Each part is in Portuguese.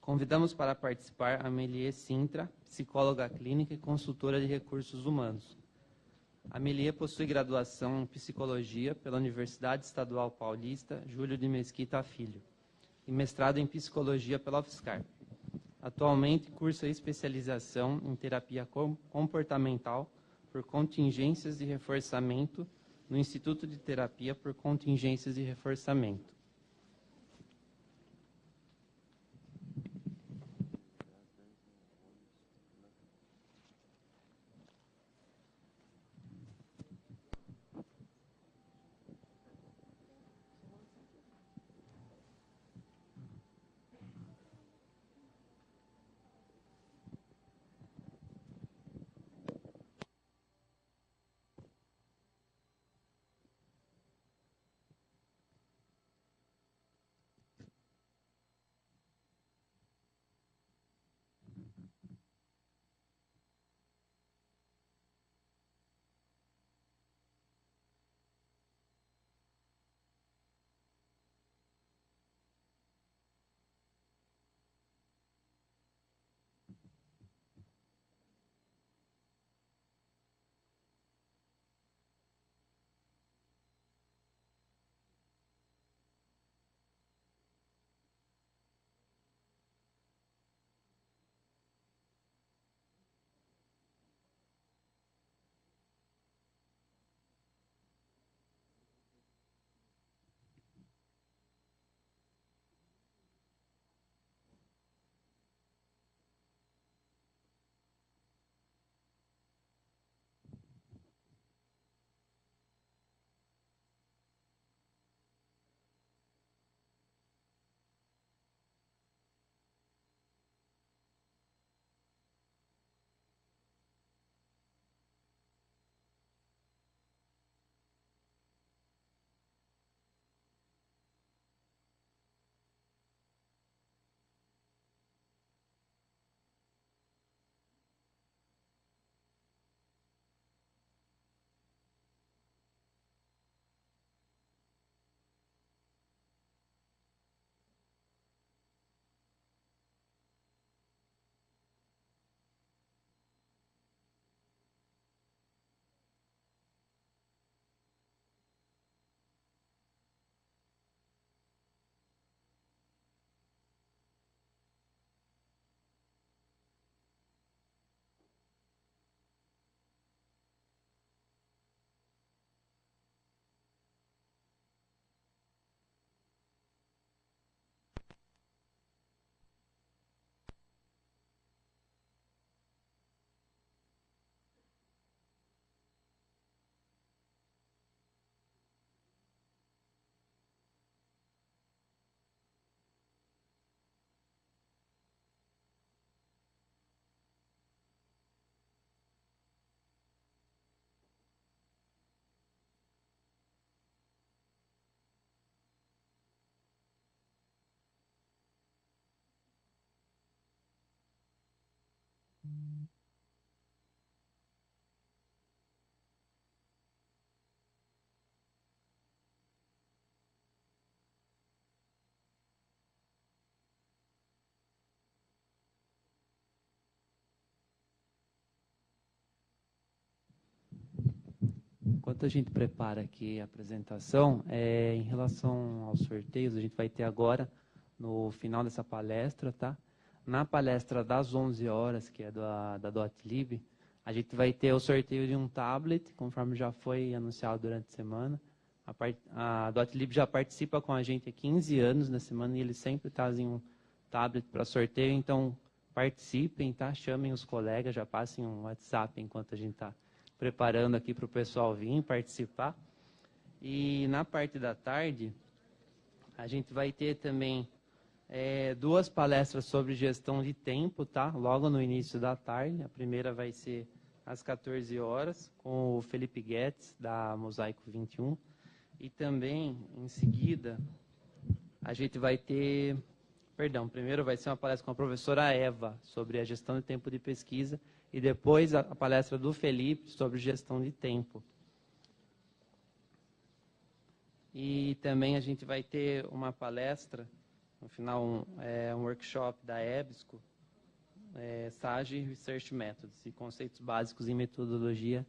Convidamos para participar a Amélie Sintra, psicóloga clínica e consultora de recursos humanos. A Amélie possui graduação em Psicologia pela Universidade Estadual Paulista Júlio de Mesquita Filho e mestrado em Psicologia pela UFSCar. Atualmente cursa especialização em Terapia Comportamental por Contingências de Reforçamento no Instituto de Terapia por Contingências de Reforçamento. Enquanto a gente prepara aqui a apresentação, em relação aos sorteios, a gente vai ter agora, no final dessa palestra, tá? Na palestra das 11 horas, que é da DotLib, a gente vai ter o sorteio de um tablet, conforme já foi anunciado durante a semana. A DotLib já participa com a gente há 15 anos na semana e eles sempre trazem um tablet para sorteio, então participem, tá? Chamem os colegas, já passem um WhatsApp enquanto a gente está preparando aqui para o pessoal vir participar. E na parte da tarde, a gente vai ter também duas palestras sobre gestão de tempo, tá? Logo no início da tarde. A primeira vai ser às 14 horas, com o Felipe Guedes, da Mosaico 21. E também, em seguida, a gente vai ter... Perdão, primeiro vai ser uma palestra com a professora Eva, sobre a gestão de tempo de pesquisa, e depois a palestra do Felipe sobre gestão de tempo. E também a gente vai ter uma palestra No final, é um workshop da EBSCO, SAGE Research Methods, e conceitos básicos em metodologia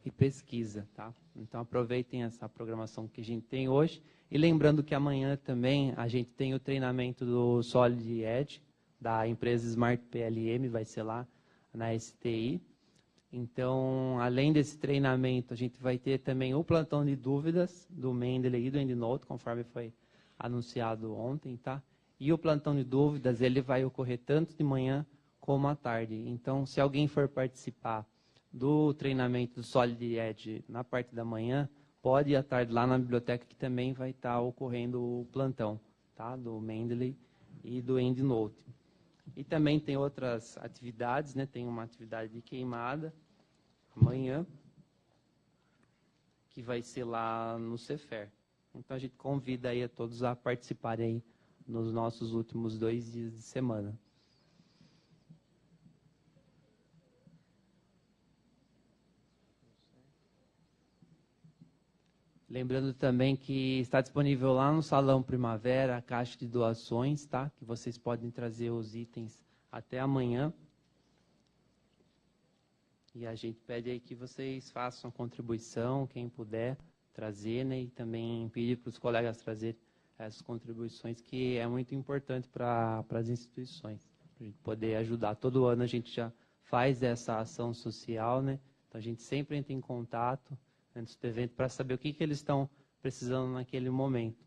e pesquisa, tá? Então, aproveitem essa programação que a gente tem hoje. E lembrando que amanhã também a gente tem o treinamento do Solid Edge, da empresa Smart PLM, vai ser lá na STI. Então, além desse treinamento, a gente vai ter também o plantão de dúvidas do Mendeley e do EndNote, conforme foi anunciado ontem, tá? E o plantão de dúvidas, ele vai ocorrer tanto de manhã como à tarde. Então, se alguém for participar do treinamento do Solid Edge na parte da manhã, pode ir à tarde lá na biblioteca, que também vai estar ocorrendo o plantão, tá? Do Mendeley e do EndNote. E também tem outras atividades, né? Tem uma atividade de queimada amanhã, que vai ser lá no Cefer. Então a gente convida aí a todos a participarem aí nos nossos últimos 2 dias de semana. Lembrando também que está disponível lá no Salão Primavera a caixa de doações, tá? Que vocês podem trazer os itens até amanhã. E a gente pede aí que vocês façam a contribuição, quem puder trazer, né? E também pedir para os colegas trazerem essas contribuições, que é muito importante para as instituições, para a gente poder ajudar. Todo ano a gente já faz essa ação social, né? Então a gente sempre entra em contato antes do evento para saber o que eles estão precisando naquele momento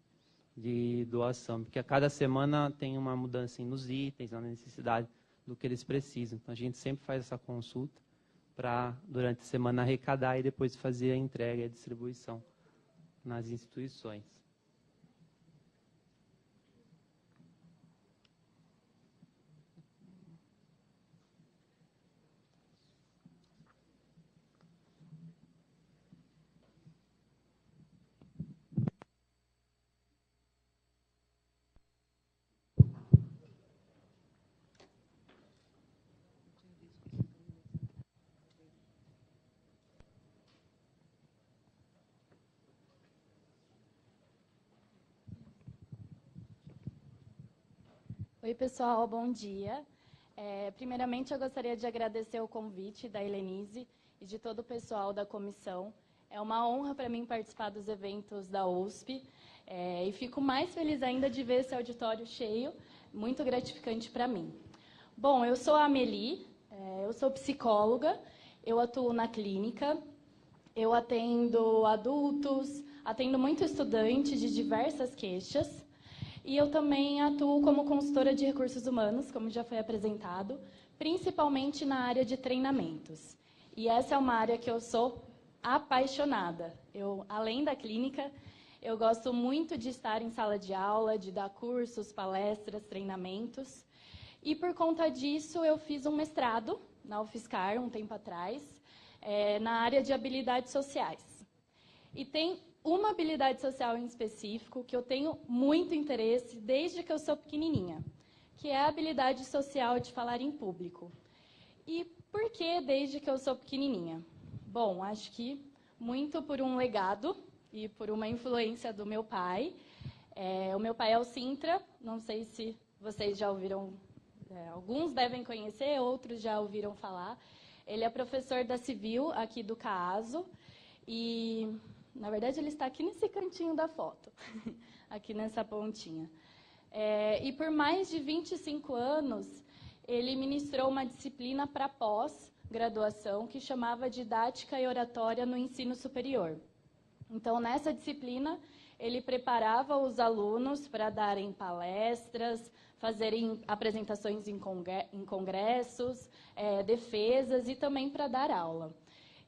de doação, porque a cada semana tem uma mudança nos itens, na necessidade do que eles precisam. Então a gente sempre faz essa consulta para, durante a semana, arrecadar e depois fazer a entrega e a distribuição nas instituições. Oi, pessoal, bom dia. Primeiramente, eu gostaria de agradecer o convite da Helenise e de todo o pessoal da comissão. É uma honra para mim participar dos eventos da USP e fico mais feliz ainda de ver esse auditório cheio, muito gratificante para mim. Bom, eu sou a Amelie, eu sou psicóloga, eu atuo na clínica, eu atendo adultos, atendo muito estudante de diversas queixas. E eu também atuo como consultora de recursos humanos, como já foi apresentado, principalmente na área de treinamentos. E essa é uma área que eu sou apaixonada. Além da clínica, eu gosto muito de estar em sala de aula, de dar cursos, palestras, treinamentos. E por conta disso, eu fiz um mestrado na UFSCar, um tempo atrás, na área de habilidades sociais. E tem uma habilidade social em específico que eu tenho muito interesse desde que eu sou pequenininha, que é a habilidade social de falar em público. E por que desde que eu sou pequenininha? Bom, acho que muito por um legado e por uma influência do meu pai. O meu pai é o Sintra, não sei se vocês já ouviram, alguns devem conhecer, outros já ouviram falar. Ele é professor da Civil aqui do CAASO e... Na verdade, ele está aqui nesse cantinho da foto, aqui nessa pontinha. E por mais de 25 anos, ele ministrou uma disciplina para pós-graduação que chamava Didática e Oratória no Ensino Superior. Então, nessa disciplina, ele preparava os alunos para darem palestras, fazerem apresentações em congressos, defesas e também para dar aula.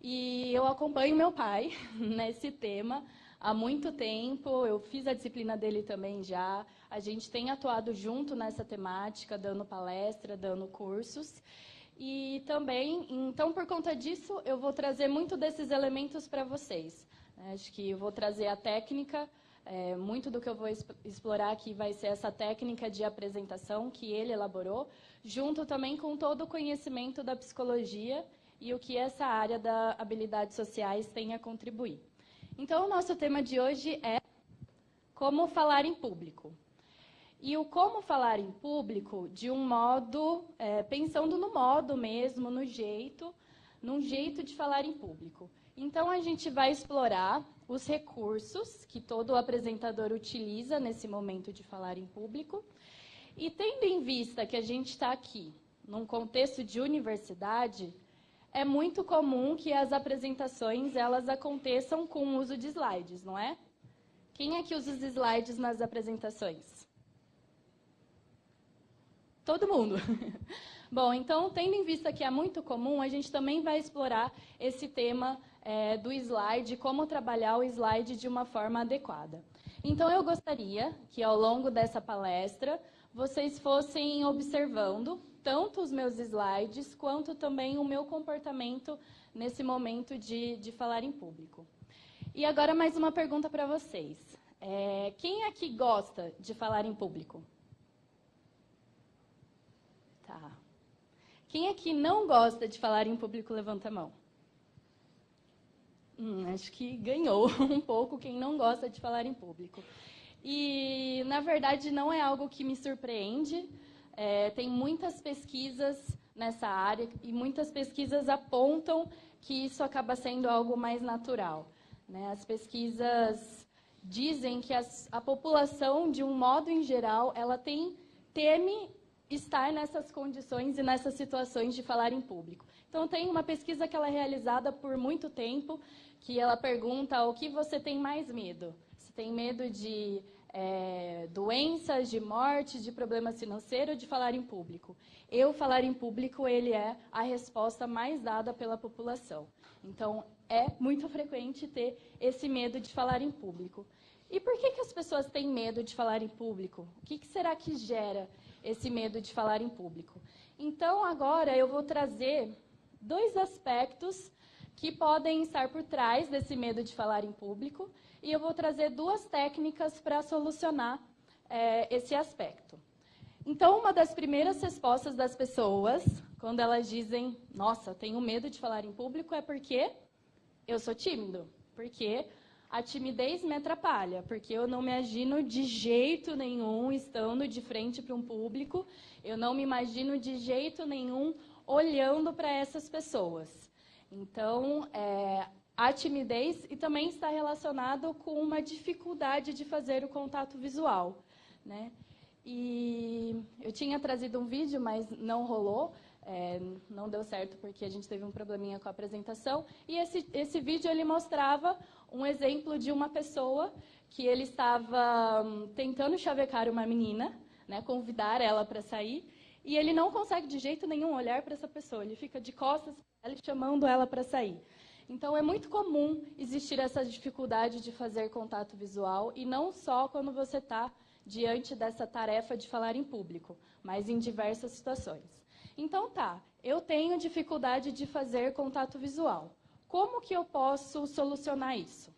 E eu acompanho meu pai nesse tema há muito tempo, eu fiz a disciplina dele também já, a gente tem atuado junto nessa temática, dando palestra, dando cursos. E também, então, por conta disso, eu vou trazer muito desses elementos para vocês. Acho que eu vou trazer a técnica, muito do que eu vou explorar aqui vai ser essa técnica de apresentação que ele elaborou, junto também com todo o conhecimento da psicologia e o que essa área das habilidades sociais tem a contribuir. Então, o nosso tema de hoje é como falar em público. e o como falar em público de um modo, pensando no modo mesmo, num jeito de falar em público. Então, a gente vai explorar os recursos que todo apresentador utiliza nesse momento de falar em público. E tendo em vista que a gente está aqui num contexto de universidade, é muito comum que as apresentações elas aconteçam com o uso de slides, não é? Quem é que usa os slides nas apresentações? Todo mundo. Bom, então, tendo em vista que é muito comum, a gente também vai explorar esse tema do slide, como trabalhar o slide de uma forma adequada. Então, eu gostaria que, ao longo dessa palestra, vocês fossem observando tanto os meus slides, quanto também o meu comportamento nesse momento de falar em público. E agora, mais uma pergunta para vocês. Quem aqui gosta de falar em público? Tá. Quem aqui não gosta de falar em público, levanta a mão. Acho que ganhou um pouco quem não gosta de falar em público. E, na verdade, não é algo que me surpreende. Tem muitas pesquisas nessa área e muitas pesquisas apontam que isso acaba sendo algo mais natural, né? As pesquisas dizem que a população, de um modo em geral, ela teme estar nessas condições e nessas situações de falar em público. Então, tem uma pesquisa que ela é realizada por muito tempo, que ela pergunta o que você tem mais medo. Você tem medo de doenças, de morte, de problemas financeiros, de falar em público? Falar em público, ele é a resposta mais dada pela população. Então, é muito frequente ter esse medo de falar em público. E por que as pessoas têm medo de falar em público? O que será que gera esse medo de falar em público? Então, agora eu vou trazer 2 aspectos que podem estar por trás desse medo de falar em público, e eu vou trazer 2 técnicas para solucionar esse aspecto. Então, uma das primeiras respostas das pessoas, quando elas dizem, nossa, tenho medo de falar em público, é porque eu sou tímido, porque a timidez me atrapalha, porque eu não me imagino de jeito nenhum estando de frente para um público, eu não me imagino de jeito nenhum olhando para essas pessoas. Então, a timidez e também está relacionado com uma dificuldade de fazer o contato visual, né? E eu tinha trazido um vídeo, mas não rolou, não deu certo porque a gente teve um probleminha com a apresentação. E esse vídeo ele mostrava um exemplo de uma pessoa que ele estava tentando chavecar uma menina, né, convidar ela para sair, e ele não consegue de jeito nenhum olhar para essa pessoa, ele fica de costas para ela, chamando ela para sair. Então, é muito comum existir essa dificuldade de fazer contato visual, e não só quando você está diante dessa tarefa de falar em público, mas em diversas situações. Então, eu tenho dificuldade de fazer contato visual. Como que eu posso solucionar isso?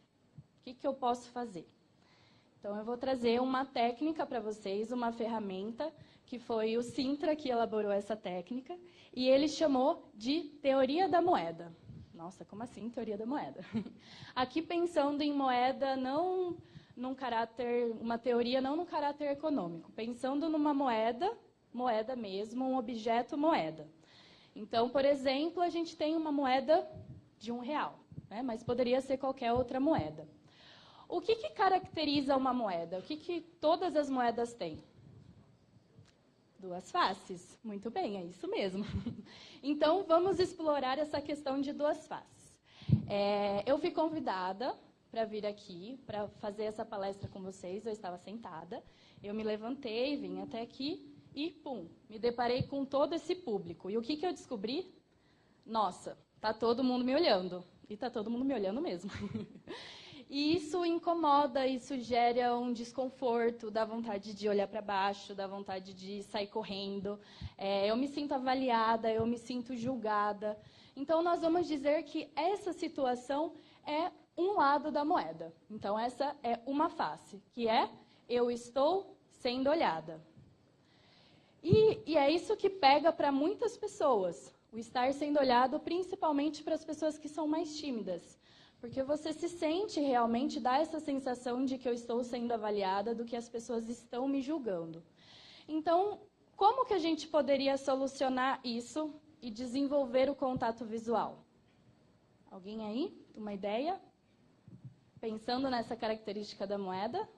O que eu posso fazer? Então, eu vou trazer uma técnica para vocês, uma ferramenta, que foi o Sintra que elaborou essa técnica, e ele chamou de teoria da moeda. Nossa, como assim, teoria da moeda? Aqui pensando em moeda não num caráter, uma teoria não no caráter econômico, pensando numa moeda mesmo, um objeto moeda. Então, por exemplo, a gente tem uma moeda de R$1, né? Mas poderia ser qualquer outra moeda. O que caracteriza uma moeda? O que todas as moedas têm? 2 faces. Muito bem, é isso mesmo. Então, vamos explorar essa questão de 2 faces. Eu fui convidada para vir aqui, para fazer essa palestra com vocês. Eu estava sentada, eu me levantei, vim até aqui e, pum, me deparei com todo esse público. E o que eu descobri? Nossa, está todo mundo me olhando. E está todo mundo me olhando mesmo. E isso incomoda, isso gera um desconforto, dá vontade de olhar para baixo, dá vontade de sair correndo. Eu me sinto avaliada, eu me sinto julgada. Então, nós vamos dizer que essa situação é um lado da moeda. Então, essa é uma face, que é eu estou sendo olhada. E é isso que pega para muitas pessoas, o estar sendo olhado, principalmente para as pessoas que são mais tímidas. Porque você se sente realmente, dá essa sensação de que eu estou sendo avaliada, do que as pessoas estão me julgando. Então, como que a gente poderia solucionar isso e desenvolver o contato visual? Alguém aí? Uma ideia? Pensando nessa característica da moeda?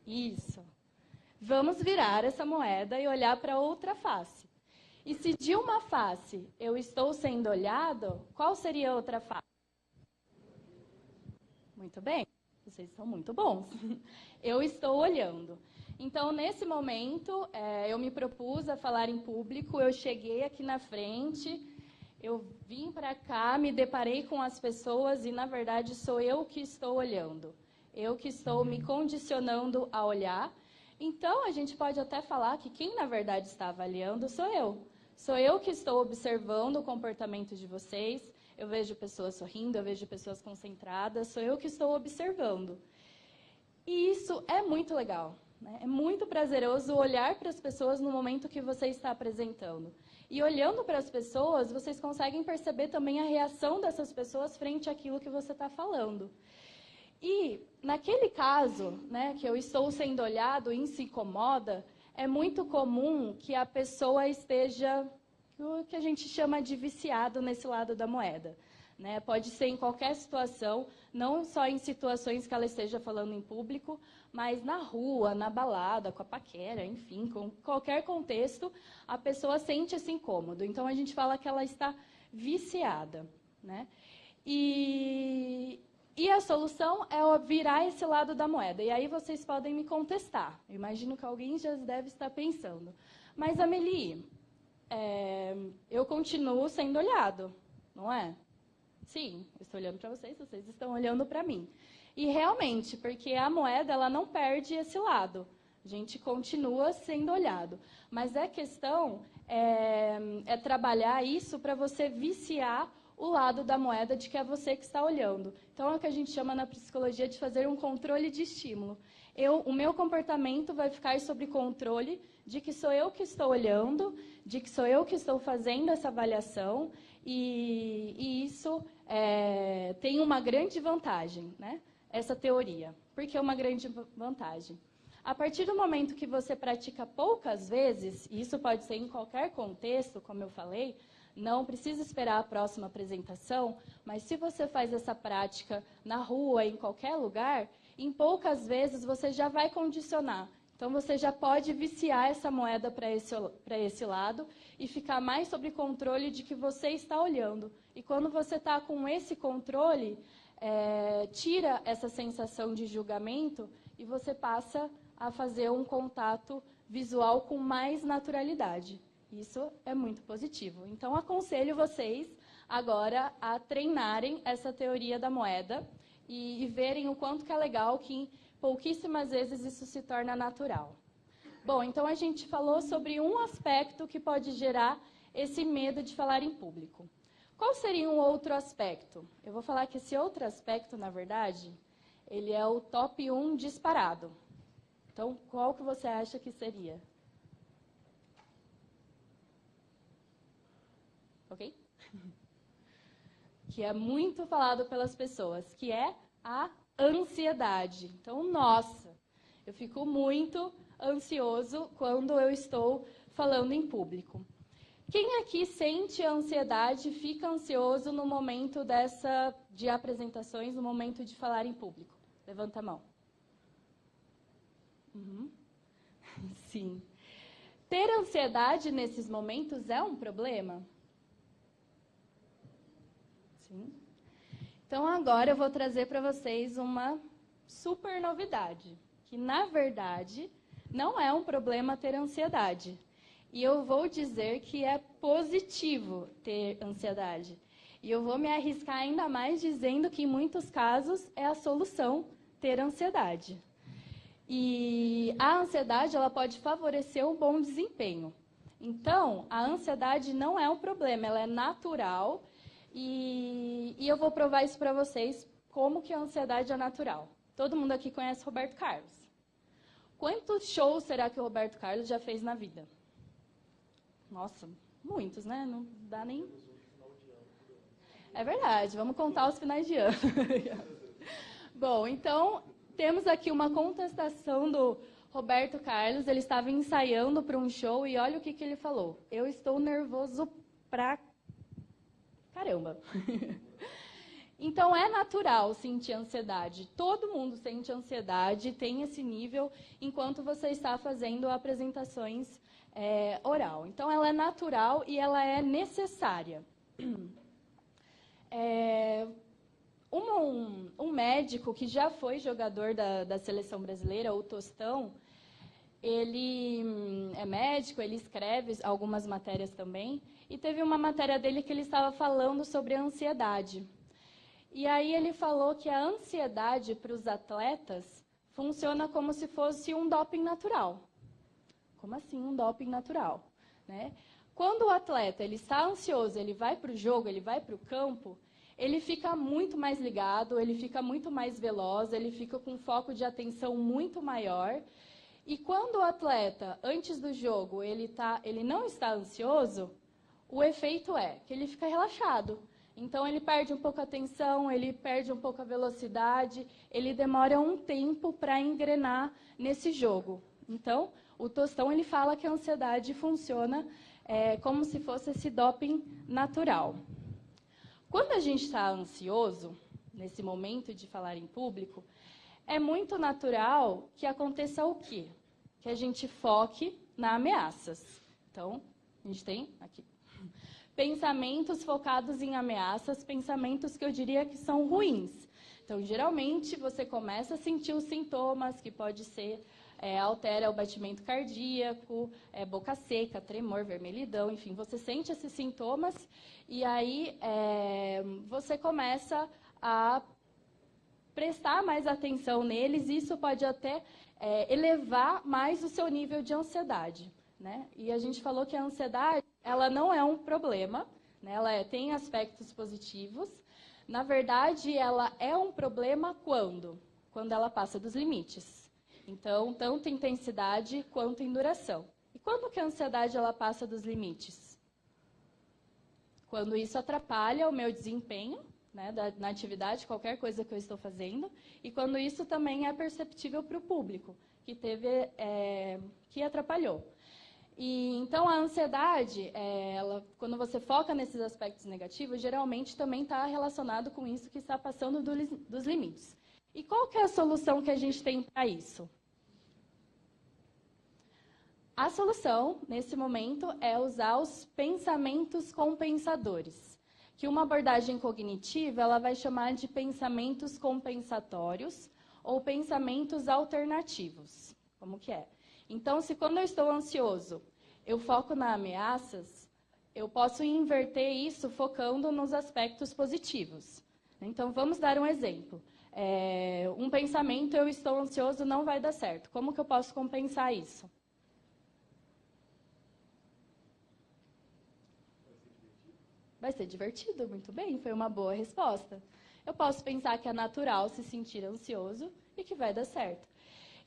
Isso. Vamos virar essa moeda e olhar para outra face. E se de uma face eu estou sendo olhado, qual seria a outra face? Muito bem, vocês são muito bons. Eu estou olhando. Então, nesse momento, eu me propus a falar em público, eu cheguei aqui na frente, eu vim para cá, me deparei com as pessoas e, na verdade, sou eu que estou olhando. Eu que estou me condicionando a olhar. Então, a gente pode até falar que quem, na verdade, está avaliando sou eu. Sou eu que estou observando o comportamento de vocês. Eu vejo pessoas sorrindo, eu vejo pessoas concentradas. Sou eu que estou observando. E isso é muito legal, né? É muito prazeroso olhar para as pessoas no momento que você está apresentando. E olhando para as pessoas, vocês conseguem perceber também a reação dessas pessoas frente àquilo que você está falando. E, naquele caso, né, que eu estou sendo olhado e se incomoda, é muito comum que a pessoa esteja, o que a gente chama de viciado nesse lado da moeda. Né? Pode ser em qualquer situação, não só em situações que ela esteja falando em público, mas na rua, na balada, com a paquera, enfim, com qualquer contexto, a pessoa sente esse incômodo. Então, a gente fala que ela está viciada. Né? E a solução é virar esse lado da moeda. E aí vocês podem me contestar. Eu imagino que alguém já deve estar pensando. Mas, Amelie, eu continuo sendo olhado, não é? Sim, eu estou olhando para vocês, vocês estão olhando para mim. E realmente, porque a moeda ela não perde esse lado. A gente continua sendo olhado. Mas a questão é trabalhar isso para você viciar o lado da moeda de que é você que está olhando. Então, é o que a gente chama na psicologia de fazer um controle de estímulo. O meu comportamento vai ficar sob controle de que sou eu que estou olhando, de que sou eu que estou fazendo essa avaliação, e isso tem uma grande vantagem, né? Essa teoria. Por que uma grande vantagem? A partir do momento que você pratica poucas vezes, e isso pode ser em qualquer contexto, como eu falei, não precisa esperar a próxima apresentação, mas se você faz essa prática na rua, em qualquer lugar, em poucas vezes você já vai condicionar. Então, você já pode viciar essa moeda para esse lado e ficar mais sob controle de que você está olhando. E quando você está com esse controle, tira essa sensação de julgamento e você passa a fazer um contato visual com mais naturalidade. Isso é muito positivo. Então, aconselho vocês agora a treinarem essa teoria da moeda e verem o quanto que é legal que pouquíssimas vezes isso se torna natural. Bom, então a gente falou sobre um aspecto que pode gerar esse medo de falar em público. Qual seria um outro aspecto? Eu vou falar que esse outro aspecto, na verdade, ele é o top 1 disparado. Então, qual que você acha que seria? Ok? Que é muito falado pelas pessoas, que é a ansiedade. Então, nossa, eu fico muito ansioso quando eu estou falando em público. Quem aqui sente ansiedade, fica ansioso no momento de apresentações, no momento de falar em público? Levanta a mão. Uhum. Sim. Ter ansiedade nesses momentos é um problema? Sim. Então, agora eu vou trazer para vocês uma super novidade, que, na verdade, não é um problema ter ansiedade. E eu vou dizer que é positivo ter ansiedade. E eu vou me arriscar ainda mais dizendo que, em muitos casos, é a solução ter ansiedade. E a ansiedade ela pode favorecer o bom desempenho. Então, a ansiedade não é um problema, ela é natural. E eu vou provar isso para vocês, como que a ansiedade é natural. Todo mundo aqui conhece Roberto Carlos. Quantos shows será que o Roberto Carlos já fez na vida? Nossa, muitos, né? Não dá nem... É verdade, vamos contar os finais de ano. Bom, então, temos aqui uma contestação do Roberto Carlos, ele estava ensaiando para um show e olha o que ele falou. Eu estou nervoso pra caramba. Então, é natural sentir ansiedade. Todo mundo sente ansiedade, tem esse nível, enquanto você está fazendo apresentações oral. Então, ela é natural e ela é necessária. Um médico que já foi jogador da seleção brasileira, o Tostão, ele é médico, ele escreve algumas matérias também, e teve uma matéria dele que ele estava falando sobre a ansiedade. E aí ele falou que a ansiedade para os atletas funciona como se fosse um doping natural. Como assim um doping natural? Né? Quando o atleta ele está ansioso, ele vai para o jogo, ele vai para o campo, ele fica muito mais ligado, ele fica muito mais veloz, ele fica com um foco de atenção muito maior. E quando o atleta, antes do jogo, ele não está ansioso, o efeito é que ele fica relaxado. Então, ele perde um pouco a atenção, ele perde um pouco a velocidade, ele demora um tempo para engrenar nesse jogo. Então, o Tostão ele fala que a ansiedade funciona como se fosse esse doping natural. Quando a gente está ansioso, nesse momento de falar em público, é muito natural que aconteça o quê? Que a gente foque nas ameaças. Então, a gente tem aqui pensamentos focados em ameaças, pensamentos que eu diria que são ruins. Então, geralmente, você começa a sentir os sintomas, que pode ser, altera o batimento cardíaco, boca seca, tremor, vermelhidão, enfim, você sente esses sintomas e aí você começa a prestar mais atenção neles, e isso pode até elevar mais o seu nível de ansiedade. Né? E a gente falou que a ansiedade ela não é um problema, né? Ela tem aspectos positivos. Na verdade, ela é um problema quando ela passa dos limites. Então, tanto em intensidade quanto em duração. E quando que a ansiedade ela passa dos limites? Quando isso atrapalha o meu desempenho, né, na atividade, qualquer coisa que eu estou fazendo, e quando isso também é perceptível para o público, que atrapalhou. E, então, a ansiedade, quando você foca nesses aspectos negativos, geralmente também está relacionado com isso que está passando dos limites. E qual que é a solução que a gente tem para isso? A solução, nesse momento, é usar os pensamentos compensadores, que uma abordagem cognitiva ela vai chamar de pensamentos compensatórios ou pensamentos alternativos. Como que é? Então, se quando eu estou ansioso, eu foco nas ameaças, eu posso inverter isso focando nos aspectos positivos. Então, vamos dar um exemplo. Um pensamento, eu estou ansioso, não vai dar certo. Como que eu posso compensar isso? Vai ser divertido, muito bem, foi uma boa resposta. Eu posso pensar que é natural se sentir ansioso e que vai dar certo.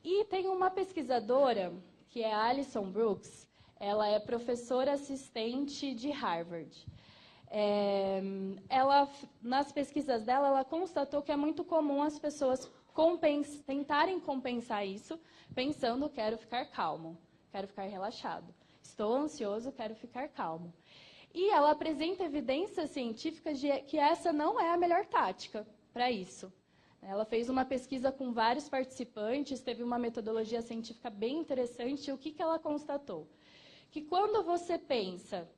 E tem uma pesquisadora, que é a Alison Brooks, ela é professora assistente de Harvard. Nas pesquisas dela, ela constatou que é muito comum as pessoas tentarem compensar isso, pensando, quero ficar calmo, quero ficar relaxado. Estou ansioso, quero ficar calmo. E ela apresenta evidências científicas de que essa não é a melhor tática para isso. Ela fez uma pesquisa com vários participantes, teve uma metodologia científica bem interessante. E o que ela constatou? Que quando você pensa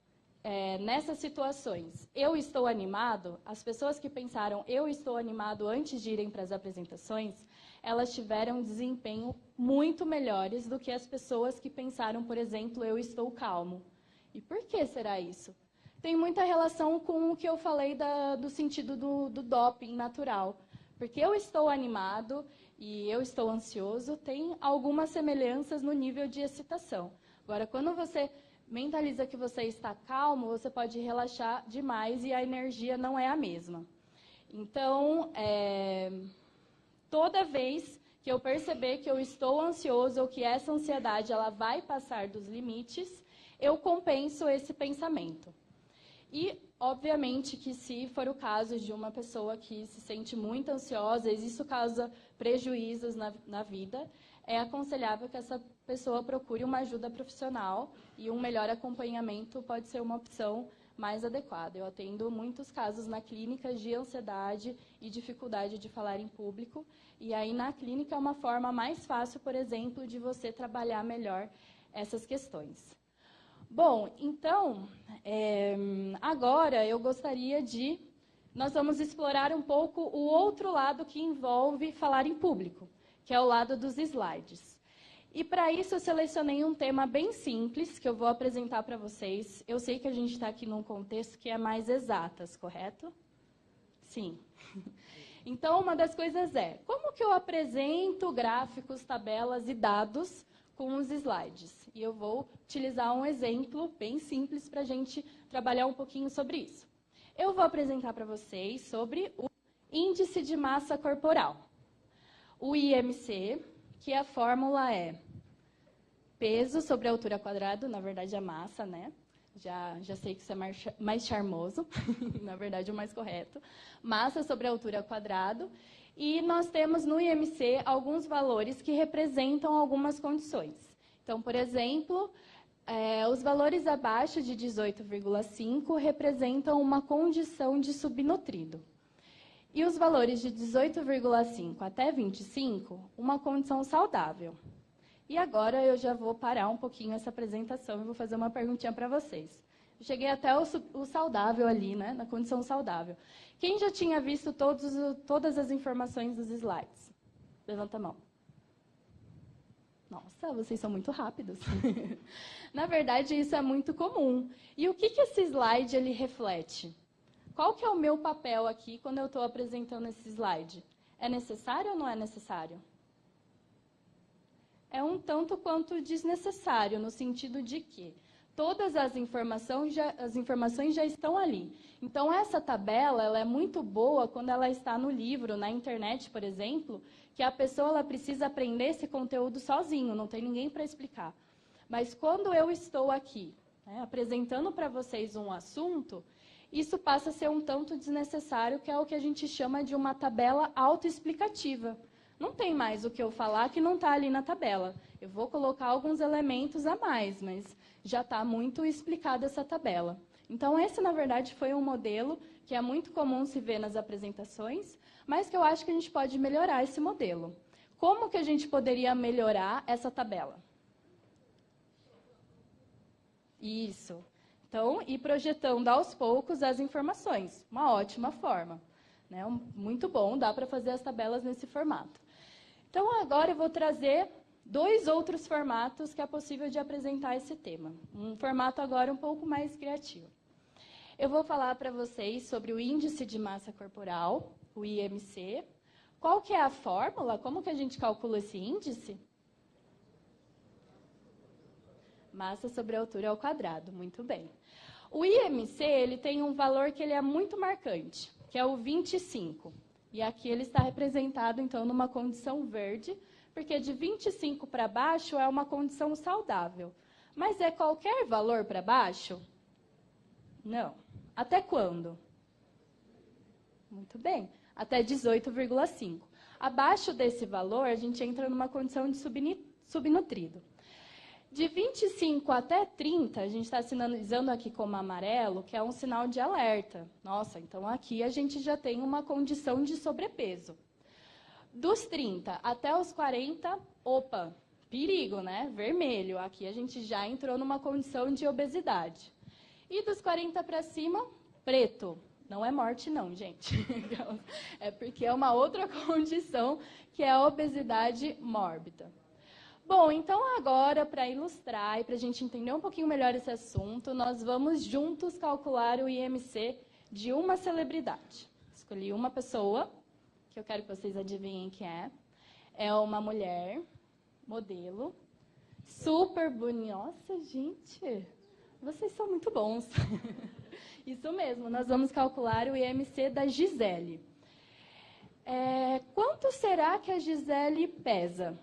nessas situações, eu estou animado, as pessoas que pensaram eu estou animado antes de irem para as apresentações, elas tiveram desempenho muito melhores do que as pessoas que pensaram, por exemplo, eu estou calmo. E por que será isso? Tem muita relação com o que eu falei do sentido do doping natural. Porque eu estou animado e eu estou ansioso, tem algumas semelhanças no nível de excitação. Agora, quando você mentaliza que você está calmo, você pode relaxar demais e a energia não é a mesma. Então, toda vez que eu perceber que eu estou ansioso ou que essa ansiedade ela vai passar dos limites, eu compenso esse pensamento. E, obviamente, que se for o caso de uma pessoa que se sente muito ansiosa, isso causa prejuízos na vida, é aconselhável que essa pessoa procure uma ajuda profissional e um melhor acompanhamento pode ser uma opção mais adequada. Eu atendo muitos casos na clínica de ansiedade e dificuldade de falar em público, e aí na clínica é uma forma mais fácil, por exemplo, de você trabalhar melhor essas questões. Bom, então, agora eu gostaria de... Nós vamos explorar um pouco o outro lado que envolve falar em público, que é o lado dos slides. E, para isso, eu selecionei um tema bem simples, que eu vou apresentar para vocês. Eu sei que a gente está aqui num contexto que é mais exatas, correto? Sim. Então, uma das coisas é, como que eu apresento gráficos, tabelas e dados com os slides? E eu vou utilizar um exemplo bem simples para a gente trabalhar um pouquinho sobre isso. Eu vou apresentar para vocês sobre o índice de massa corporal, o IMC, que a fórmula é peso sobre a altura quadrada, na verdade a massa, né? Já sei que isso é mais charmoso, na verdade o mais correto. Massa sobre a altura quadrada. E nós temos no IMC alguns valores que representam algumas condições. Então, por exemplo, os valores abaixo de 18,5 representam uma condição de subnutrido. E os valores de 18,5 até 25, uma condição saudável. E agora eu já vou parar um pouquinho essa apresentação e vou fazer uma perguntinha para vocês. Eu cheguei até o saudável ali, né, na condição saudável. Quem já tinha visto todas as informações dos slides? Levanta a mão. Nossa, vocês são muito rápidos. Na verdade, isso é muito comum. E o que esse slide ele reflete? Qual que é o meu papel aqui quando eu estou apresentando esse slide? É necessário ou não é necessário? É um tanto quanto desnecessário, no sentido de que todas as informações já estão ali. Então, essa tabela ela é muito boa quando ela está no livro, na internet, por exemplo, que a pessoa ela precisa aprender esse conteúdo sozinho, não tem ninguém para explicar. Mas quando eu estou aqui, né, apresentando para vocês um assunto, isso passa a ser um tanto desnecessário, que é o que a gente chama de uma tabela autoexplicativa. Não tem mais o que eu falar que não está ali na tabela. Eu vou colocar alguns elementos a mais, mas já está muito explicada essa tabela. Então, esse, na verdade, foi um modelo que é muito comum se ver nas apresentações, mas que eu acho que a gente pode melhorar esse modelo. Como que a gente poderia melhorar essa tabela? Isso. Então, ir projetando aos poucos as informações. Uma ótima forma. Né? Muito bom, dá para fazer as tabelas nesse formato. Então, agora eu vou trazer 2 outros formatos que é possível de apresentar esse tema. Um formato agora um pouco mais criativo. Eu vou falar para vocês sobre o índice de massa corporal, o IMC. Qual que é a fórmula? Como que a gente calcula esse índice? Massa sobre a altura ao quadrado, muito bem. O IMC ele tem um valor que ele é muito marcante, que é o 25. E aqui ele está representado, então, numa condição verde, porque de 25 para baixo é uma condição saudável. Mas é qualquer valor para baixo? Não. Até quando? Muito bem. Até 18,5. Abaixo desse valor, a gente entra numa condição de subnutrido. De 25 até 30, a gente está sinalizando aqui como amarelo, que é um sinal de alerta. Nossa, então aqui a gente já tem uma condição de sobrepeso. Dos 30 até os 40, opa, perigo, né? Vermelho. Aqui a gente já entrou numa condição de obesidade. E dos 40 para cima, preto. Não é morte não, gente. É porque é uma outra condição, que é a obesidade mórbida. Bom, então agora, para ilustrar e para a gente entender um pouquinho melhor esse assunto, nós vamos juntos calcular o IMC de uma celebridade. Escolhi uma pessoa, que eu quero que vocês adivinhem quem é. É uma mulher, modelo, super bonita. Nossa, gente, vocês são muito bons. Isso mesmo, nós vamos calcular o IMC da Gisele. Quanto será que a Gisele pesa?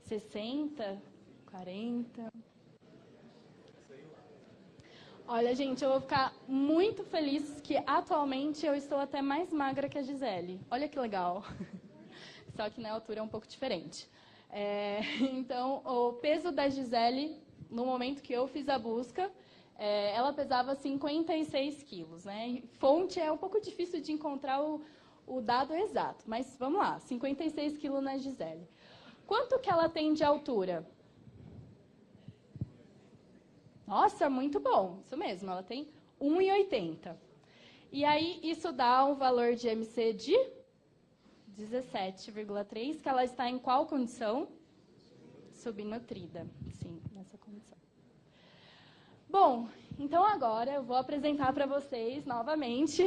60, 40. Olha, gente, eu vou ficar muito feliz que atualmente eu estou até mais magra que a Gisele. Olha que legal. só que na altura é um pouco diferente. Então, o peso da Gisele, no momento que eu fiz a busca, ela pesava 56 quilos, né? Fonte é um pouco difícil de encontrar o dado exato, mas vamos lá, 56 quilos na Gisele. Quanto que ela tem de altura? Nossa, muito bom, isso mesmo, ela tem 1,80. E aí, isso dá um valor de MC de 17,3, que ela está em qual condição? Subnutrida, sim, nessa condição. Bom, então agora eu vou apresentar para vocês novamente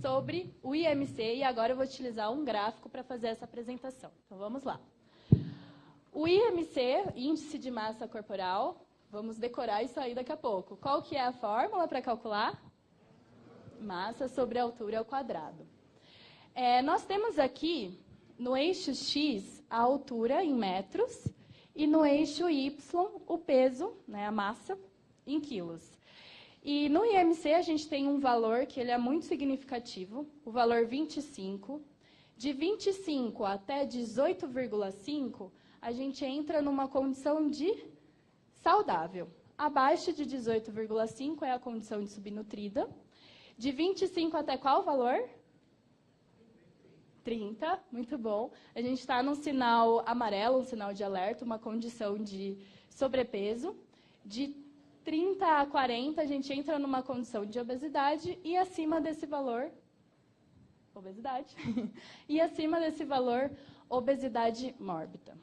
sobre o IMC, e agora eu vou utilizar um gráfico para fazer essa apresentação. Então vamos lá. O IMC, Índice de Massa Corporal, vamos decorar isso aí daqui a pouco. Qual que é a fórmula para calcular? Massa sobre altura ao quadrado. Nós temos aqui, no eixo X, a altura em metros, e no eixo Y, o peso, né, a massa, em quilos. E no IMC, a gente tem um valor que ele é muito significativo, o valor 25. De 25 até 18,5, a gente entra numa condição de saudável. Abaixo de 18,5 é a condição de subnutrida. De 25 até qual valor? 30, muito bom. A gente está num sinal amarelo, um sinal de alerta, uma condição de sobrepeso. De 30 a 40, a gente entra numa condição de obesidade e acima desse valor, obesidade, e acima desse valor, obesidade mórbida.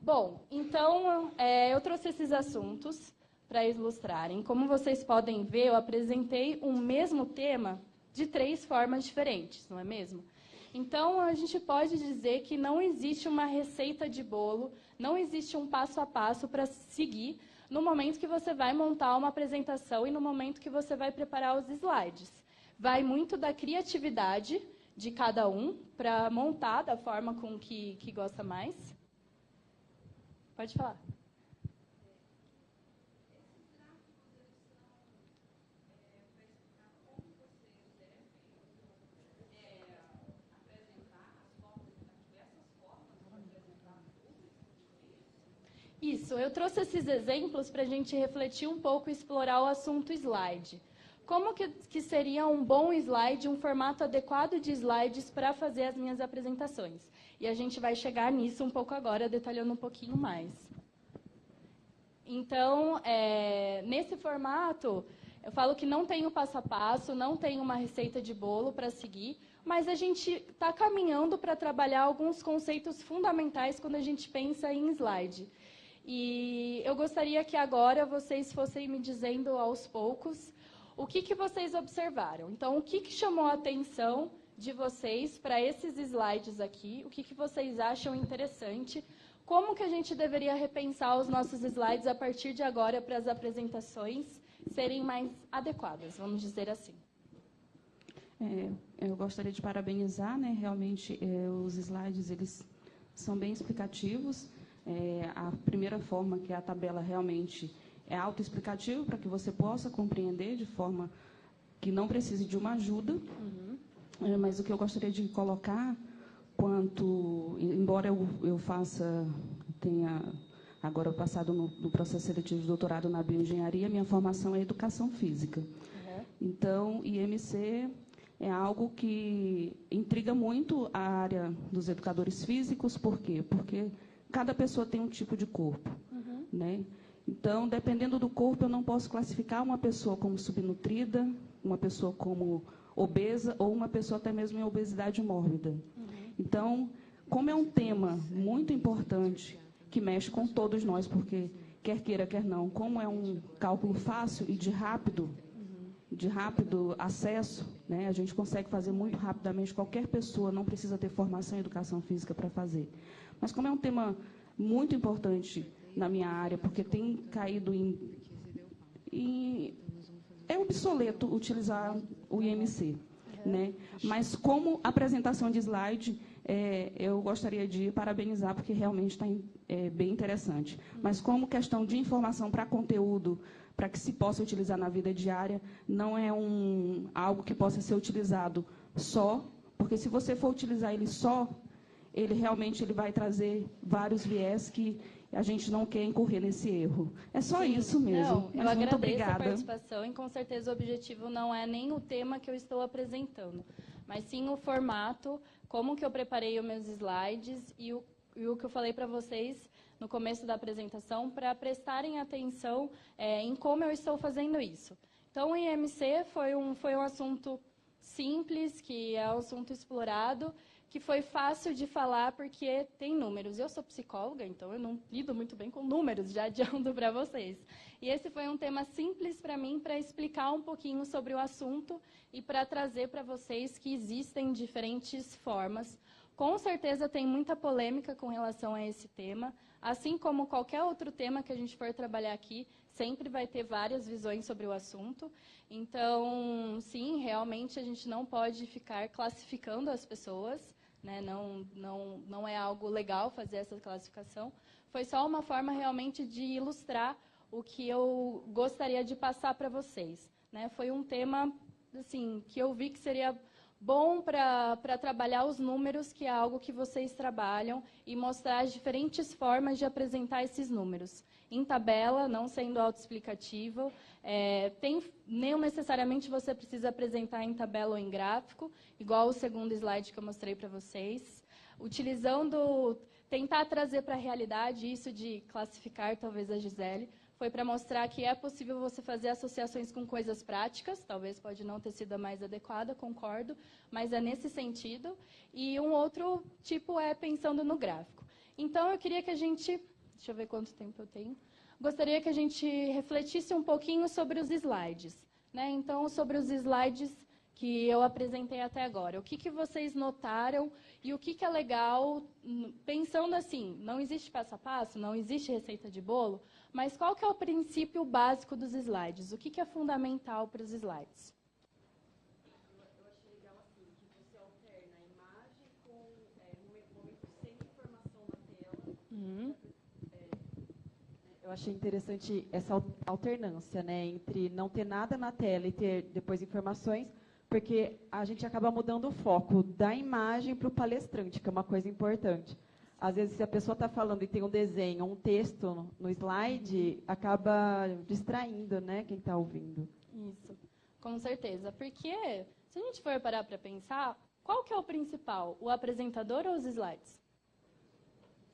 Bom, então, eu trouxe esses assuntos para ilustrarem. Como vocês podem ver, eu apresentei o mesmo tema de 3 formas diferentes, não é mesmo? Então, a gente pode dizer que não existe uma receita de bolo, não existe um passo a passo para seguir no momento que você vai montar uma apresentação e no momento que você vai preparar os slides. Vai muito da criatividade de cada um para montar da forma com que gosta mais. Pode falar. Isso, eu trouxe esses exemplos para a gente refletir um pouco e explorar o assunto slide. Como que seria um bom slide, um formato adequado de slides para fazer as minhas apresentações? E a gente vai chegar nisso um pouco agora, detalhando um pouquinho mais. Então, nesse formato, eu falo que não tem o passo a passo, não tem uma receita de bolo para seguir, mas a gente está caminhando para trabalhar alguns conceitos fundamentais quando a gente pensa em slide. E eu gostaria que agora vocês fossem me dizendo aos poucos o que vocês observaram. Então, o que chamou a atenção de vocês para esses slides aqui? O que vocês acham interessante? Como que a gente deveria repensar os nossos slides a partir de agora para as apresentações serem mais adequadas, vamos dizer assim? Eu gostaria de parabenizar, né? Realmente, os slides eles são bem explicativos. A primeira forma, que é a tabela, realmente é autoexplicativo para que você possa compreender de forma que não precise de uma ajuda. Uhum. Mas o que eu gostaria de colocar, embora eu tenha agora passado no processo seletivo de doutorado na bioengenharia, minha formação é educação física. Uhum. Então, IMC é algo que intriga muito a área dos educadores físicos. Por quê? Porque cada pessoa tem um tipo de corpo. Uhum. Né? Então, dependendo do corpo, eu não posso classificar uma pessoa como subnutrida, uma pessoa como obesa ou uma pessoa até mesmo em obesidade mórbida. Uhum. Então, como é um tema muito importante, que mexe com todos nós, porque quer queira, quer não, como é um cálculo fácil e de rápido acesso, né, a gente consegue fazer muito rapidamente, qualquer pessoa não precisa ter formação em educação física para fazer. Mas como é um tema muito importante na minha área, porque tem caído é obsoleto utilizar o IMC. Né? Mas como apresentação de slide, eu gostaria de parabenizar, porque realmente está bem interessante. Mas como questão de informação para conteúdo, para que se possa utilizar na vida diária, não é algo que possa ser utilizado só Porque se você for utilizar ele só, ele realmente vai trazer vários viés que a gente não quer incorrer nesse erro. É só Sim, isso mesmo. Não, eu Mas muito agradeço obrigada. a participação e, com certeza, o objetivo não é nem o tema que eu estou apresentando, mas sim o formato, como que eu preparei os meus slides e o que eu falei para vocês no começo da apresentação, para prestarem atenção em como eu estou fazendo isso. Então, o IMC foi um assunto simples, que é um assunto explorado, que foi fácil de falar porque tem números. Eu sou psicóloga, então eu não lido muito bem com números, já adianto para vocês. E esse foi um tema simples para mim, para explicar um pouquinho sobre o assunto e para trazer para vocês que existem diferentes formas. Com certeza tem muita polêmica com relação a esse tema, assim como qualquer outro tema que a gente for trabalhar aqui, sempre vai ter várias visões sobre o assunto. Então, sim, realmente a gente não pode ficar classificando as pessoas, né? Não é algo legal fazer essa classificação. Foi só uma forma realmente de ilustrar o que eu gostaria de passar para vocês, né? Foi um tema assim, que eu vi que seria bom para trabalhar os números, que é algo que vocês trabalham, e mostrar as diferentes formas de apresentar esses números. Em tabela, não sendo autoexplicativo, nem necessariamente você precisa apresentar em tabela ou em gráfico, igual o segundo slide que eu mostrei para vocês. Tentar trazer para a realidade isso de classificar, talvez, a Gisele, foi para mostrar que é possível você fazer associações com coisas práticas, talvez pode não ter sido a mais adequada, concordo, mas é nesse sentido. E um outro tipo é pensando no gráfico. Então, eu queria que a gente... Deixa eu ver quanto tempo eu tenho. Gostaria que a gente refletisse um pouquinho sobre os slides, né? Então, sobre os slides que eu apresentei até agora. O que vocês notaram e o que é legal, pensando assim, não existe passo a passo, não existe receita de bolo, mas qual que é o princípio básico dos slides? O que é fundamental para os slides? Eu achei legal assim, que você alterna a imagem com momentos sem informação na tela. Eu achei interessante essa alternância, né, entre não ter nada na tela e ter depois informações, porque a gente acaba mudando o foco da imagem para o palestrante, que é uma coisa importante. Às vezes, se a pessoa está falando e tem um desenho, um texto no slide, acaba distraindo, né, quem está ouvindo. Isso, com certeza. Porque, se a gente for parar para pensar, qual que é o principal? O apresentador ou os slides?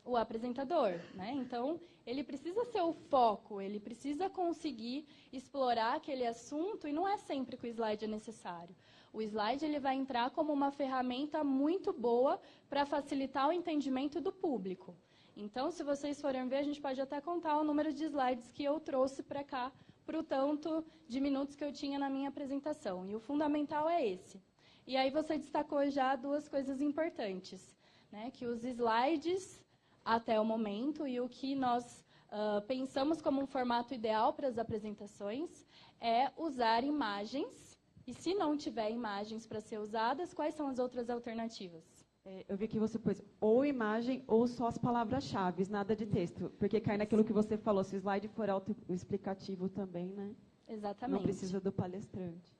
O apresentador, né? Então, ele precisa ser o foco, ele precisa conseguir explorar aquele assunto, e não é sempre que o slide é necessário. O slide ele vai entrar como uma ferramenta muito boa para facilitar o entendimento do público. Então, se vocês forem ver, a gente pode até contar o número de slides que eu trouxe para cá, para o tanto de minutos que eu tinha na minha apresentação. E o fundamental é esse. E aí você destacou já duas coisas importantes, né? Que os slides, até o momento, e o que nós pensamos como um formato ideal para as apresentações é usar imagens, e se não tiver imagens para ser usadas, quais são as outras alternativas? Eu vi que você pôs ou imagem ou só as palavras-chave, nada de texto, porque cai naquilo que você falou, se o slide for autoexplicativo também, né? Exatamente. Não precisa do palestrante.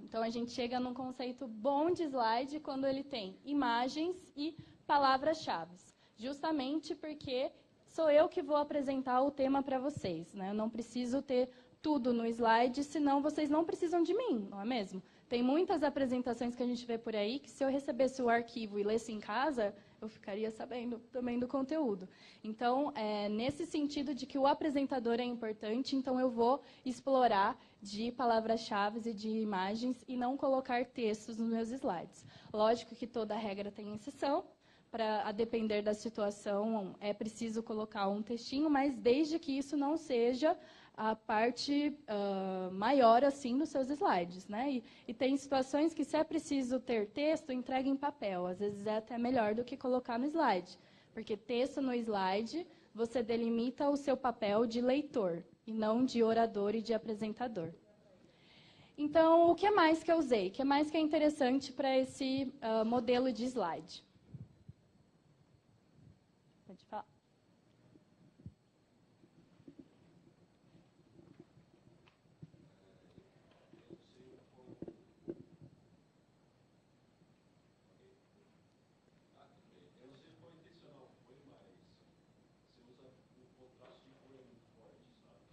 Então, a gente chega num conceito bom de slide quando ele tem imagens e palavras-chave. Justamente porque sou eu que vou apresentar o tema para vocês, né? Eu não preciso ter tudo no slide, senão vocês não precisam de mim, não é mesmo? Tem muitas apresentações que a gente vê por aí que, se eu recebesse o arquivo e lesse em casa, eu ficaria sabendo também do conteúdo. Então, nesse sentido de que o apresentador é importante, então eu vou explorar de palavras-chave e de imagens e não colocar textos nos meus slides. Lógico que toda regra tem exceção. A depender da situação, é preciso colocar um textinho, mas desde que isso não seja a parte maior assim dos seus slides, né? E tem situações que, se é preciso ter texto, entrega em papel. Às vezes é até melhor do que colocar no slide, porque texto no slide, você delimita o seu papel de leitor, e não de orador e de apresentador. Então, o que mais que eu usei? O que mais que é interessante para esse modelo de slide? Pode falar.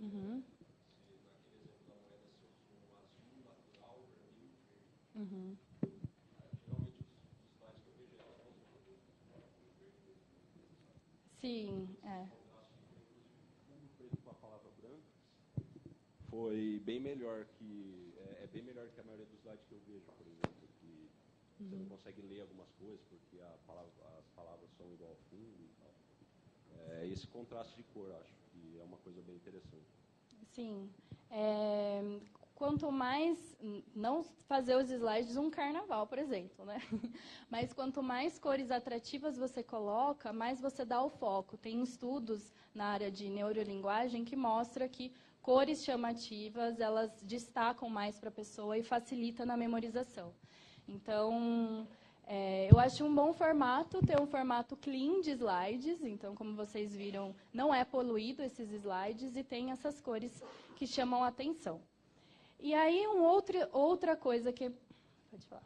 Uhum. Uhum. Sim, é. Foi bem melhor que é bem melhor que a maioria dos slides que eu vejo, por exemplo, que você não consegue ler algumas coisas porque as palavras são igual ao fundo e tal. Esse contraste de cor, acho que é uma coisa bem interessante. Sim. Quanto mais, não fazer os slides um carnaval, por exemplo, né? Mas quanto mais cores atrativas você coloca, mais você dá o foco. Tem estudos na área de neurolinguagem que mostra que cores chamativas, elas destacam mais para a pessoa e facilita na memorização. Então, eu acho um bom formato, ter um formato clean de slides. Então, como vocês viram, não é poluído esses slides e tem essas cores que chamam a atenção. E aí, outra coisa que... Pode falar.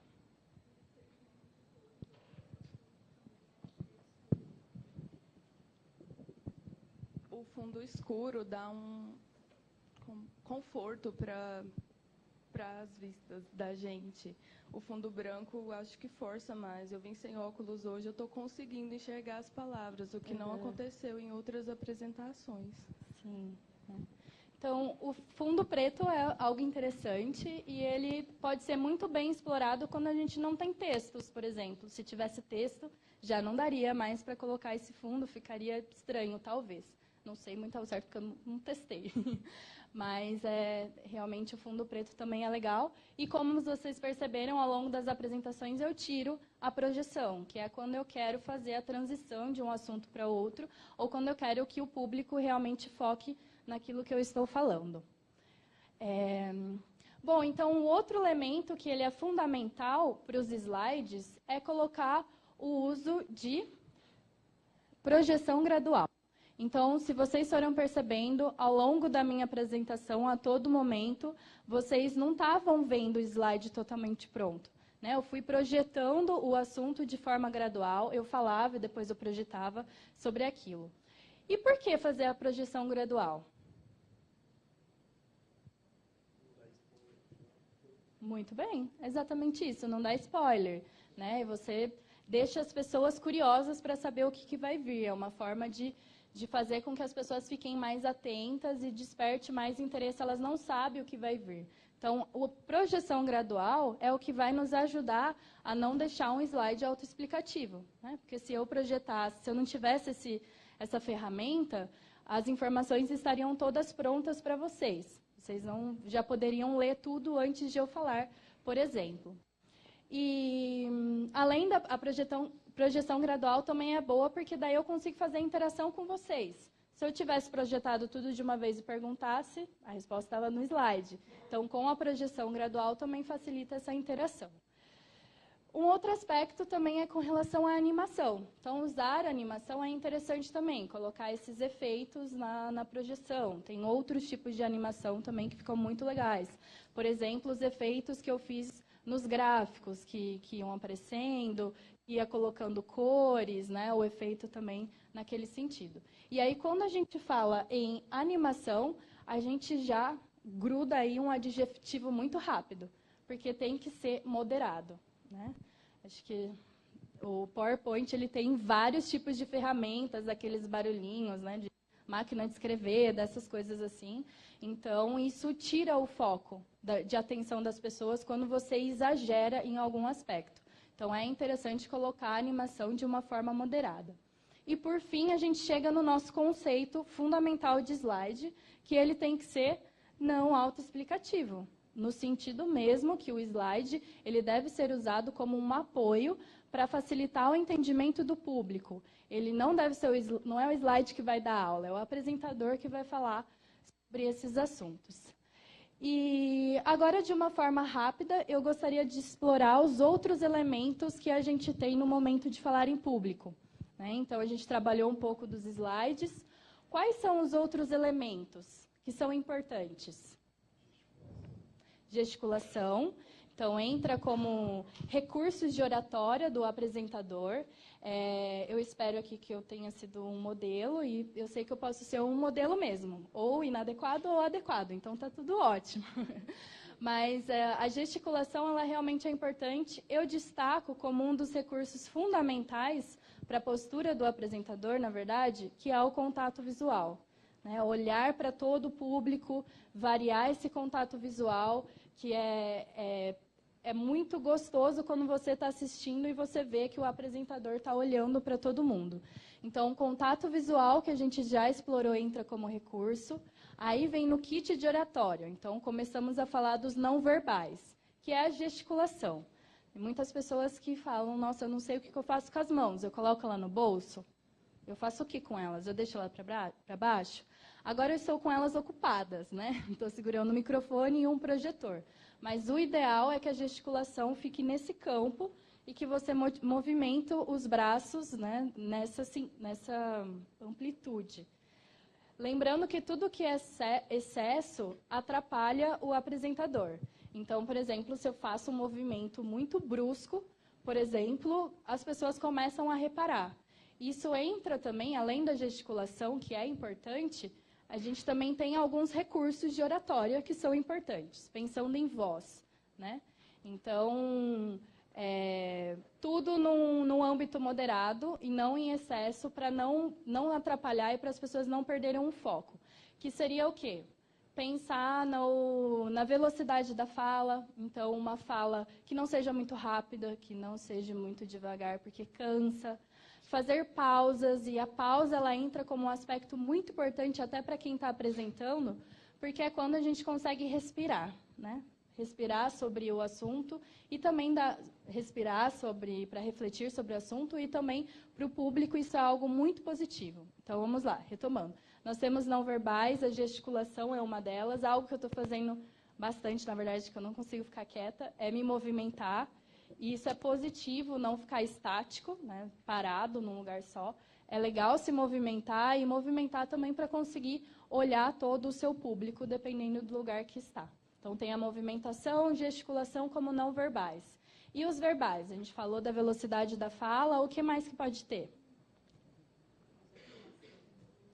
O fundo escuro dá um conforto para as vistas da gente. O fundo branco, acho que força mais. Eu vim sem óculos hoje, eu estou conseguindo enxergar as palavras, o que não aconteceu em outras apresentações. Sim. Então, o fundo preto é algo interessante e ele pode ser muito bem explorado quando a gente não tem textos, por exemplo. Se tivesse texto, já não daria mais para colocar esse fundo, ficaria estranho, talvez. Não sei muito ao certo, porque eu não testei. Mas, realmente, o fundo preto também é legal. E, como vocês perceberam, ao longo das apresentações, eu tiro a projeção, que é quando eu quero fazer a transição de um assunto para outro, ou quando eu quero que o público realmente foque naquilo que eu estou falando. Bom, então, um outro elemento que ele é fundamental para os slides é colocar o uso de projeção gradual. Então, se vocês foram percebendo, ao longo da minha apresentação, a todo momento, vocês não estavam vendo o slide totalmente pronto, né? Eu fui projetando o assunto de forma gradual, eu falava e depois eu projetava sobre aquilo. E por que fazer a projeção gradual? Muito bem, exatamente isso, não dá spoiler, né? E você deixa as pessoas curiosas para saber o que vai vir. É uma forma de fazer com que as pessoas fiquem mais atentas e desperte mais interesse. Elas não sabem o que vai vir. Então, a projeção gradual é o que vai nos ajudar a não deixar um slide autoexplicativo, né? Porque se eu projetasse, se eu não tivesse essa ferramenta, as informações estariam todas prontas para vocês. Vocês já poderiam ler tudo antes de eu falar, por exemplo. E, além da projeção gradual, também é boa, porque daí eu consigo fazer interação com vocês. Se eu tivesse projetado tudo de uma vez e perguntasse, a resposta estava no slide. Então, com a projeção gradual, também facilita essa interação. Um outro aspecto também é com relação à animação. Então, usar a animação é interessante também, colocar esses efeitos na projeção. Tem outros tipos de animação também que ficam muito legais. Por exemplo, os efeitos que eu fiz nos gráficos, que iam aparecendo, ia colocando cores, né? O efeito também naquele sentido. E aí, quando a gente fala em animação, a gente já gruda aí um adjetivo muito rápido, porque tem que ser moderado, né? Acho que o PowerPoint ele tem vários tipos de ferramentas, aqueles barulhinhos, né, de máquina de escrever, dessas coisas assim. Então, isso tira o foco de atenção das pessoas quando você exagera em algum aspecto. Então, é interessante colocar a animação de uma forma moderada. E, por fim, a gente chega no nosso conceito fundamental de slide, que ele tem que ser não autoexplicativo, no sentido mesmo que o slide ele deve ser usado como um apoio para facilitar o entendimento do público. Ele não deve ser não é o slide que vai dar aula, é o apresentador que vai falar sobre esses assuntos. E agora, de uma forma rápida, eu gostaria de explorar os outros elementos que a gente tem no momento de falar em público, né? Então, a gente trabalhou um pouco dos slides. Quais são os outros elementos que são importantes? Gesticulação. Então, entra como recursos de oratória do apresentador. Eu espero aqui que eu tenha sido um modelo, e eu sei que eu posso ser um modelo mesmo, ou inadequado ou adequado, então está tudo ótimo. Mas a gesticulação, ela realmente é importante. Eu destaco como um dos recursos fundamentais para a postura do apresentador, na verdade, que é o contato visual. Né? Olhar para todo o público, variar esse contato visual, que é muito gostoso quando você está assistindo e você vê que o apresentador está olhando para todo mundo. Então, o contato visual, que a gente já explorou, entra como recurso. Aí vem no kit de oratório. Então, começamos a falar dos não verbais, que é a gesticulação. Tem muitas pessoas que falam, nossa, eu não sei o que eu faço com as mãos. Eu coloco ela no bolso? Eu faço o que com elas? Eu deixo ela para baixo? Agora eu estou com elas ocupadas, né? Estou segurando o microfone e um projetor. Mas o ideal é que a gesticulação fique nesse campo e que você movimente os braços, né, nessa amplitude. Lembrando que tudo que é excesso atrapalha o apresentador. Então, por exemplo, se eu faço um movimento muito brusco, por exemplo, as pessoas começam a reparar. Isso entra também, além da gesticulação, que é importante, a gente também tem alguns recursos de oratória que são importantes, pensando em voz, né? Então, tudo num âmbito moderado e não em excesso, para não atrapalhar e para as pessoas não perderem o foco. Que seria o quê? Pensar na velocidade da fala, então uma fala que não seja muito rápida, que não seja muito devagar, porque cansa. Fazer pausas, e a pausa ela entra como um aspecto muito importante até para quem está apresentando, porque é quando a gente consegue respirar, né? Respirar sobre o assunto e também respirar para refletir sobre o assunto, e também para o público isso é algo muito positivo. Então, vamos lá, retomando. Nós temos não verbais, a gesticulação é uma delas, algo que eu estou fazendo bastante, na verdade, que eu não consigo ficar quieta, é me movimentar. E isso é positivo, não ficar estático, né, parado num lugar só. É legal se movimentar e movimentar também para conseguir olhar todo o seu público, dependendo do lugar que está. Então, tem a movimentação, gesticulação como não verbais. E os verbais? A gente falou da velocidade da fala, o que mais que pode ter?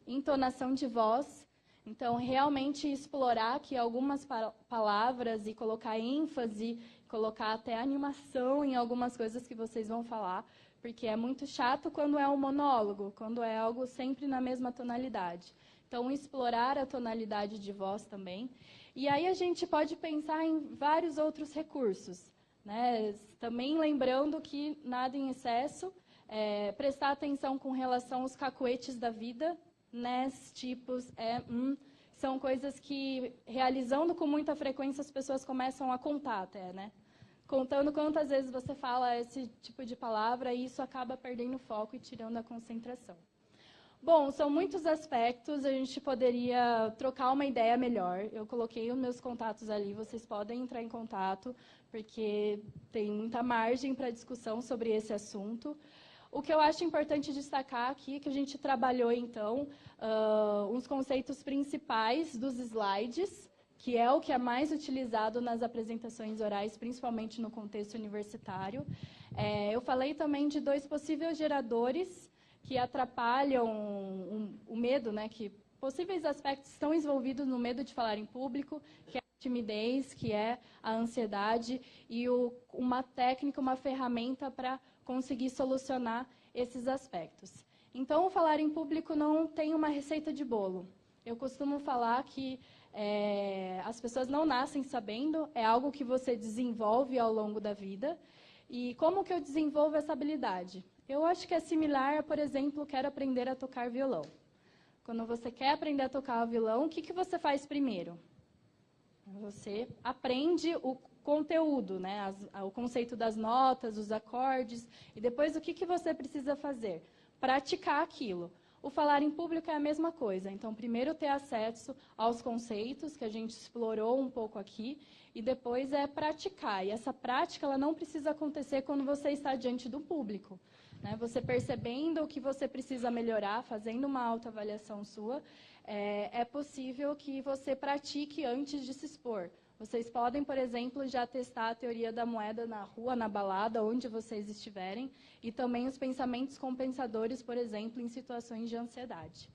Entonação de voz. Então, realmente explorar aqui algumas palavras e colocar ênfase, colocar até animação em algumas coisas que vocês vão falar, porque é muito chato quando é um monólogo, quando é algo sempre na mesma tonalidade. Então, explorar a tonalidade de voz também. E aí a gente pode pensar em vários outros recursos, né? Também lembrando que nada em excesso, prestar atenção com relação aos cacuetes da vida, nes, tipos, são coisas que, realizando com muita frequência, as pessoas começam a contar até, né? Contando quantas vezes você fala esse tipo de palavra, e isso acaba perdendo o foco e tirando a concentração. Bom, são muitos aspectos, a gente poderia trocar uma ideia melhor. Eu coloquei os meus contatos ali, vocês podem entrar em contato, porque tem muita margem para discussão sobre esse assunto. O que eu acho importante destacar aqui é que a gente trabalhou, então, uns conceitos principais dos slides, que é o que é mais utilizado nas apresentações orais, principalmente no contexto universitário. Eu falei também de 2 possíveis geradores que atrapalham o medo, né, que possíveis aspectos estão envolvidos no medo de falar em público, que é a timidez, que é a ansiedade, e uma técnica, uma ferramenta para conseguir solucionar esses aspectos. Então, o falar em público não tem uma receita de bolo. Eu costumo falar que as pessoas não nascem sabendo, é algo que você desenvolve ao longo da vida. E como que eu desenvolvo essa habilidade? Eu acho que é similar a, por exemplo, quero aprender a tocar violão. Quando você quer aprender a tocar o violão, o que você faz primeiro? Você aprende o conteúdo, né? O conceito das notas, os acordes, e depois o que você precisa fazer? Praticar aquilo. O falar em público é a mesma coisa. Então, primeiro ter acesso aos conceitos, que a gente explorou um pouco aqui, e depois praticar. E essa prática ela não precisa acontecer quando você está diante do público. Né? Você percebendo o que você precisa melhorar, fazendo uma autoavaliação sua, é possível que você pratique antes de se expor. Vocês podem, por exemplo, já testar a teoria da moeda na rua, na balada, onde vocês estiverem, e também os pensamentos compensadores, por exemplo, em situações de ansiedade.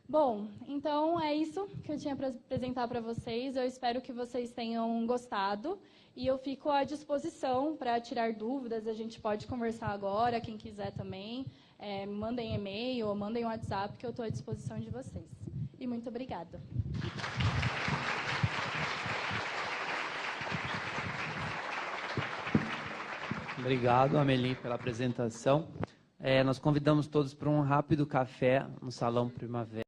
Bom, então é isso que eu tinha para apresentar para vocês. Eu espero que vocês tenham gostado e eu fico à disposição para tirar dúvidas. A gente pode conversar agora, quem quiser também. Mandem e-mail ou mandem WhatsApp, que eu estou à disposição de vocês. E muito obrigada. Obrigado, Amelie, pela apresentação. Nós convidamos todos para um rápido café no Salão Primavera.